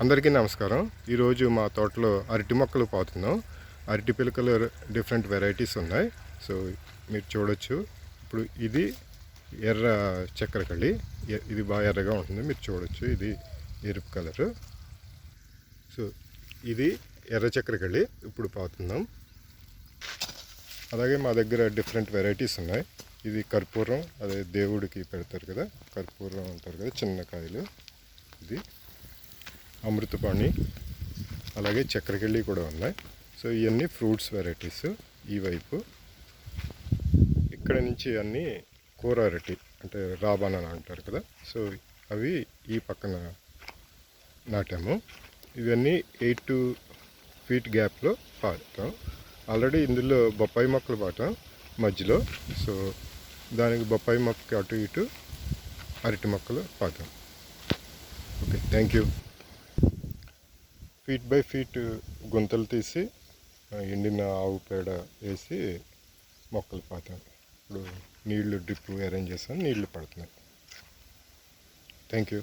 అందరికీ నమస్కారం. ఈరోజు మా తోటలో అరటి మొక్కలు పాతున్నాం. అరటి పిలకలు డిఫరెంట్ వెరైటీస్ ఉన్నాయి. సో మీరు చూడొచ్చు. ఇప్పుడు ఇది ఎర్ర చక్కెరకళి, ఇది బాగా ఎర్రగా ఉంటుంది. మీరు చూడొచ్చు, ఇది ఎరుపు కలరు. సో ఇది ఎర్ర చక్కెరకళి ఇప్పుడు పాతున్నాం. అలాగే మా దగ్గర డిఫరెంట్ వెరైటీస్ ఉన్నాయి. ఇది కర్పూరం, అదే దేవుడికి పెడతారు కదా, కర్పూరం అంటారు కదా, చిన్న కాయలు. ఇది అమృతపాణి, అలాగే చక్కెరకెళ్ళి కూడా ఉన్నాయి. సో ఇవన్నీ ఫ్రూట్స్ వెరైటీస్. ఈ వైపు ఇక్కడ నుంచి అన్నీ కూర అరటి, అంటే రాబానానా అంటారు కదా, సో అవి ఈ పక్కన నాటాము. ఇవన్నీ 8 feet గ్యాప్లో పాతాం. ఆల్రెడీ ఇందులో బొప్పాయి మొక్కలు పాతాం మధ్యలో. సో దానికి బొప్పాయి మొక్కకి అటు ఇటు అరటి మొక్కలు పాతాం. Okay, thank you. Feet by feet గుంతలు తీసి ఎండిన ఆవు పేడ వేసి మొక్కలు పాతాం. ఇప్పుడు నీళ్లు డ్రిప్ అరేంజ్ చేస్తాను, నీళ్లు పడుతున్నాయి. Thank you.